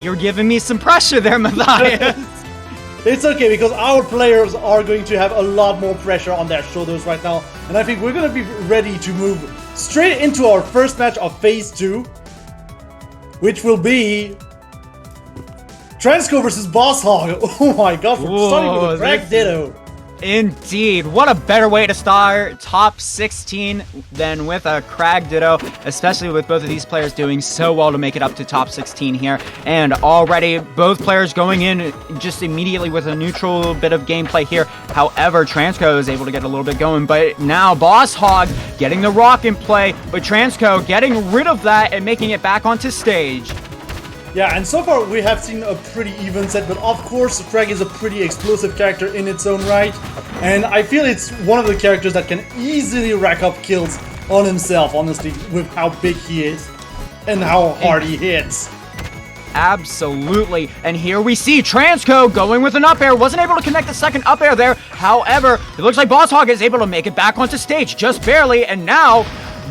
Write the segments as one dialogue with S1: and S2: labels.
S1: You're giving me some pressure there, Matthias.
S2: It's okay, because our players are going to have a lot more pressure on their shoulders right now. And I think we're going to be ready to move straight into our first match of Phase 2. Which will be Transco versus Boss Hog. Oh my god, we're starting with a Drag Ditto.
S1: Indeed. What a better way to start top 16 than with a Crag Ditto, especially with both of these players doing so well to make it up to top 16 here. And already both players going in just immediately with a neutral bit of gameplay here. However, Transco is able to get a little bit going, but now Boss Hog getting the rock in play, but Transco getting rid of that and making it back onto stage.
S2: Yeah, and so far we have seen a pretty even set, but of course Crag is a pretty explosive character in its own right, and I feel it's one of the characters that can easily rack up kills on himself, honestly, with how big he is and how hard he hits.
S1: Absolutely, and here we see Transco going with an up air, wasn't able to connect the second up air there. However, it looks like Boss Hog is able to make it back onto stage, just barely, and now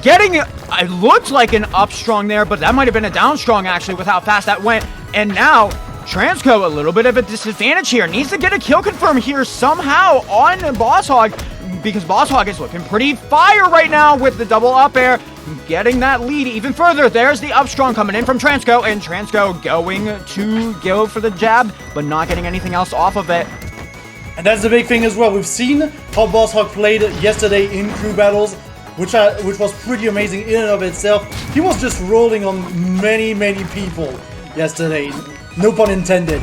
S1: getting, it looked like an up strong there, but that might have been a down strong actually with how fast that went. And now Transco a little bit of a disadvantage here, needs to get a kill confirm here somehow on Boss Hog, because Boss Hog is looking pretty fire right now with the double up air, getting that lead even further. There's the up strong coming in from Transco, and Transco going to go for the jab, but not getting anything else off of it.
S2: And that's the big thing as well. We've seen how Boss Hog played yesterday in crew battles, which was pretty amazing in and of itself. He was just rolling on many people yesterday, no pun intended.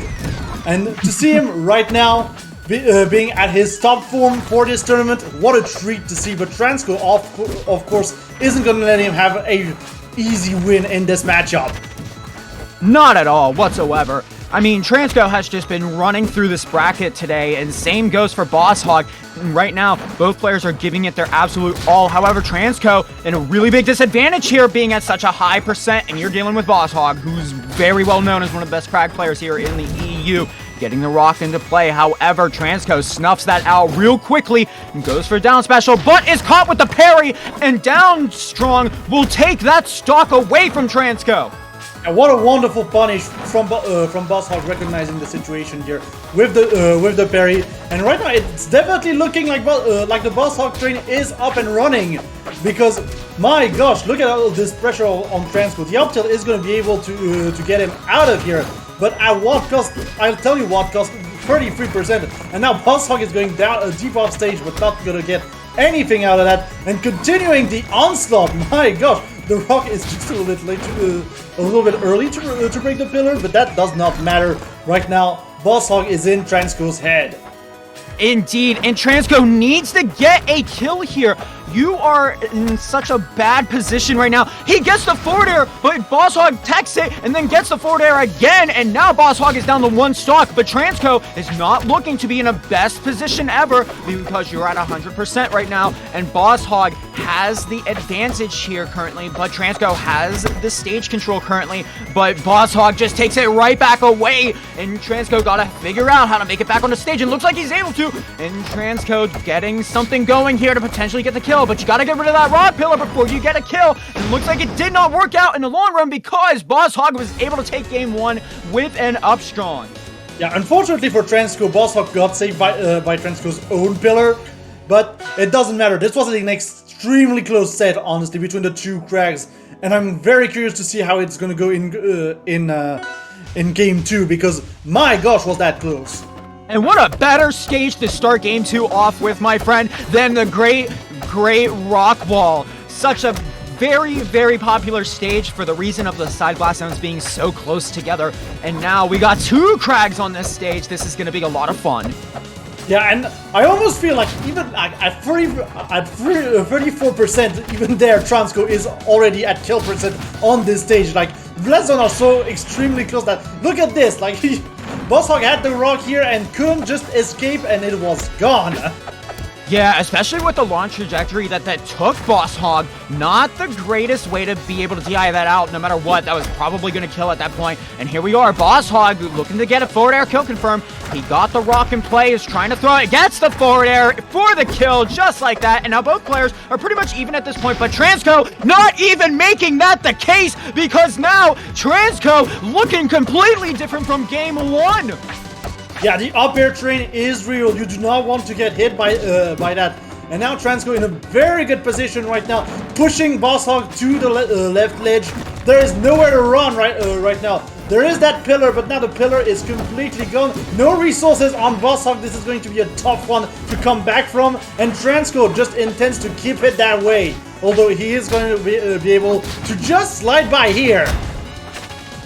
S2: And to see him right now being at his top form for this tournament, what a treat to see. But Transco, of course, isn't going to let him have a easy win in this matchup.
S1: Not at all whatsoever. I mean, Transco has just been running through this bracket today, and same goes for Boss Hog. Right now, both players are giving it their absolute all. However, Transco in a really big disadvantage here, being at such a high percent, and you're dealing with Boss Hog, who's very well known as one of the best Crag players here in the EU, getting the rock into play. However, Transco snuffs that out real quickly and goes for a down special, but is caught with the parry, and down strong will take that stock away from Transco.
S2: And what a wonderful punish from Boss Hog, recognizing the situation here with the parry. And right now it's definitely looking like the Boss Hog train is up and running, because my gosh, look at all this pressure on Transco. The up tilt is going to be able to get him out of here, but at what cost? I'll tell you what cost: 33%. And now Boss Hog is going down deep off stage, but not going to get anything out of that, and continuing the onslaught. My gosh, the rock is just a little bit late, a little bit early to break the pillar, but that does not matter right now. Boss Hog is in Transco's head.
S1: Indeed, and Transco needs to get a kill here. You are in such a bad position right now. He gets the forward air, but Boss Hog techs it and then gets the forward air again, and now Boss Hog is down to one stock, but Transco is not looking to be in a best position ever, because you're at 100% right now, and Boss Hog has the advantage here currently, but Transco has the stage control currently, but Boss Hog just takes it right back away, and Transco gotta figure out how to make it back on the stage, and looks like he's able to, and Transco getting something going here to potentially get the kill, but you gotta get rid of that rock pillar before you get a kill, and looks like it did not work out in the long run, because Boss Hog was able to take game one with an up strong.
S2: Yeah, unfortunately for Transco, Boss Hog got saved by Transco's own pillar, but it doesn't matter. This was an extremely close set, honestly, between the two Crags, and I'm very curious to see how it's gonna go in game two, because my gosh, was that close.
S1: And what a better stage to start game two off with, my friend, than the great rock wall. Such a very popular stage for the reason of the side blast zones being so close together. And now we got two Crags on this stage. This is going to be a lot of fun.
S2: Yeah, and I almost feel like even at 34%, even there, Transco is already at kill percent on this stage. Like, blast zones are so extremely close that, look at this, like, Boss Hog had the rock here and couldn't just escape, and it was gone.
S1: Yeah, especially with the launch trajectory that took Boss Hog. Not the greatest way to be able to DI that out, no matter what. That was probably going to kill at that point. And here we are, Boss Hog looking to get a forward air kill confirm. He got the rock in play, is trying to throw it, gets the forward air for the kill, just like that. And now both players are pretty much even at this point, but Transco not even making that the case, because now Transco looking completely different from game one.
S2: Yeah, the up air train is real. You do not want to get hit by that. And now Transco in a very good position right now, pushing Boss Hog to the left ledge. There is nowhere to run right now. There is that pillar, but now the pillar is completely gone. No resources on Boss Hog. This is going to be a tough one to come back from. And Transco just intends to keep it that way. Although he is going to be able to just slide by here.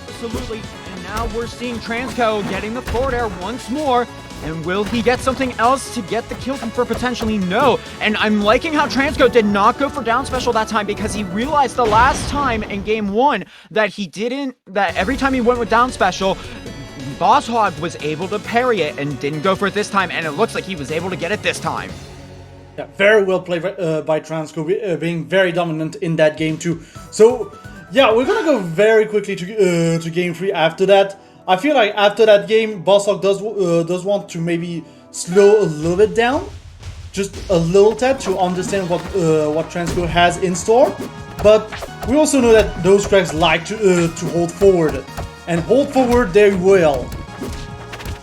S1: Absolutely. Now we're seeing Transco getting the forward air once more. And will he get something else to get the kill confirm? Potentially no. And I'm liking how Transco did not go for down special that time, because he realized the last time in game one that that every time he went with down special, Boss Hog was able to parry it and didn't go for it this time. And it looks like he was able to get it this time.
S2: Yeah, very well played by Transco, being very dominant in that game too. So yeah, we're gonna go very quickly to game 3 after that. I feel like after that game, Boss Hog does want to maybe slow a little bit down, just a little tad, to understand what Transco has in store. But we also know that those cracks like to hold forward, and hold forward they will.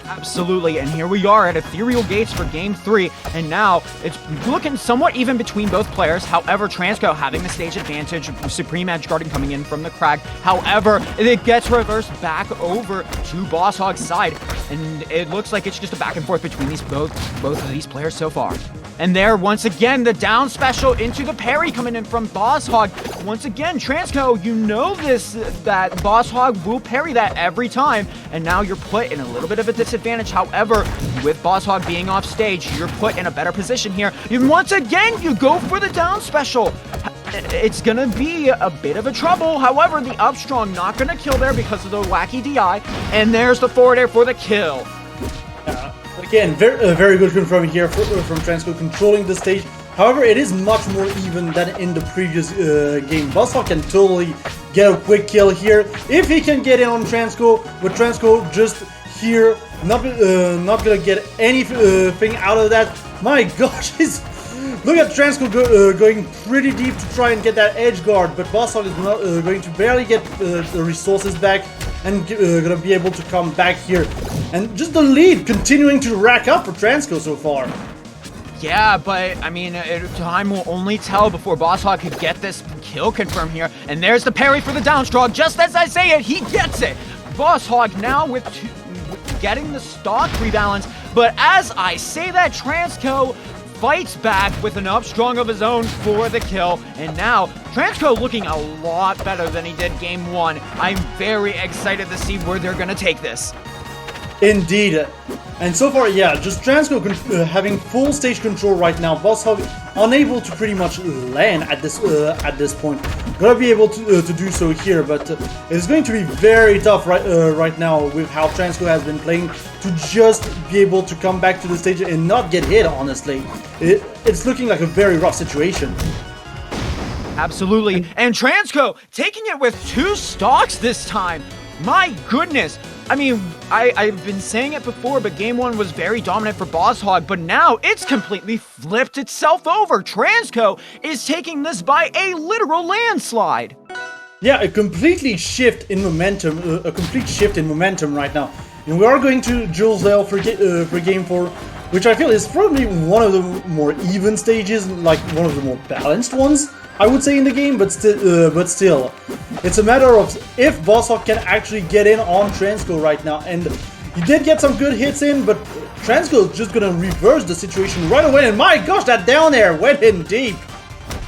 S1: Absolutely, and here we are at Ethereal Gates for Game 3, and now it's looking somewhat even between both players. However, Transco having the stage advantage, Supreme Edge guarding coming in from the crag. However, it gets reversed back over to Boss Hog's side, and it looks like it's just a back and forth between both of these players so far. And there, once again, the down special into the parry coming in from Boss Hog. Once again, Transco, you know that Boss Hog will parry that every time, and now you're put in a little bit of a disadvantage. However, with Boss Hog being off stage, you're put in a better position here. And once again, you go for the down special. It's gonna be a bit of a trouble. However, the up strong not gonna kill there because of the wacky DI, and there's the forward air for the kill.
S2: Again, very good confirming here from Transco, controlling the stage. However, it is much more even than in the previous game. Boss Hog can totally get a quick kill here if he can get in on Transco. But Transco just here, not gonna get anything out of that. My gosh, look at Transco going pretty deep to try and get that edge guard, but Boss Hog is not going to barely get the resources back, and gonna be able to come back here. And just the lead continuing to rack up for Transco so far.
S1: Yeah, but I mean, time will only tell before Boss Hog could get this kill confirm here. And there's the parry for the downstrong. Just as I say it, he gets it. Boss Hog now with getting the stock rebalance. But as I say that, Transco fights back with an up strong of his own for the kill. And now, Transco looking a lot better than he did game 1. I'm very excited to see where they're going to take this.
S2: Indeed. And so far, yeah, just Transco having full stage control right now. Boss Hog unable to pretty much land at this point. Gonna be able to do so here, but it's going to be very tough right now with how Transco has been playing to just be able to come back to the stage and not get hit, honestly. It's looking like a very rough situation.
S1: Absolutely. And Transco taking it with 2 stocks this time. My goodness. I mean, I've been saying it before, but game 1 was very dominant for Boss Hog, but now it's completely flipped itself over. Transco is taking this by a literal landslide.
S2: Yeah, a complete shift in momentum right now. And we are going to Jules L for game 4, which I feel is probably one of the more even stages, like one of the more balanced ones, I would say, in the game, but still, it's a matter of if Boss Hog can actually get in on Transco right now, and he did get some good hits in, but Transco is just gonna reverse the situation right away, and my gosh, that down air went in deep!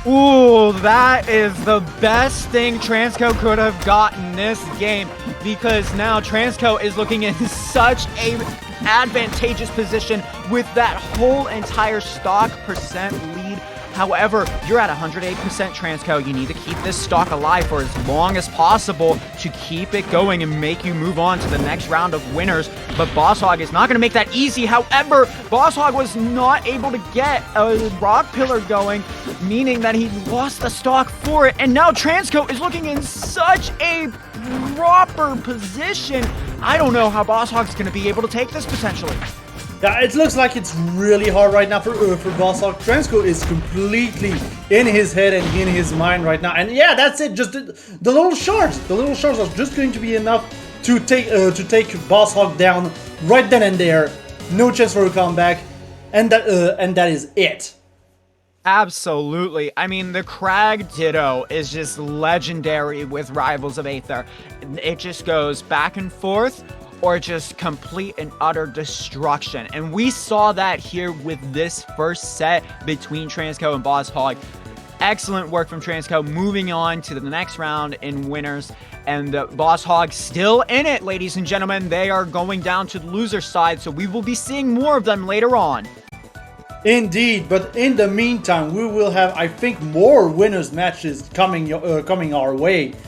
S1: Ooh, that is the best thing Transco could have gotten this game, because now Transco is looking in such a advantageous position with that whole entire stock percent lead. However, you're at 108% Transco. You need to keep this stock alive for as long as possible to keep it going and make you move on to the next round of winners. But Boss Hog is not going to make that easy. However, Boss Hog was not able to get a rock pillar going, meaning that he lost the stock for it. And now Transco is looking in such a proper position. I don't know how Boss Hog's going to be able to take this potentially.
S2: Yeah, it looks like it's really hard right now for Boss Hog. Transco is completely in his head and in his mind right now. And yeah, that's it. Just the little shards. The little shards are just going to be enough to take Boss Hog down right then and there. No chance for a comeback. And that is it.
S1: Absolutely. I mean, the Crag Ditto is just legendary with Rivals of Aether. It just goes back and forth, or just complete and utter destruction. And we saw that here with this first set between Transco and Boss Hog. Excellent work from Transco, moving on to the next round in winners. And Boss Hog still in it, ladies and gentlemen. They are going down to the loser side, so we will be seeing more of them later on.
S2: Indeed, but in the meantime, we will have, I think, more winners matches coming our way.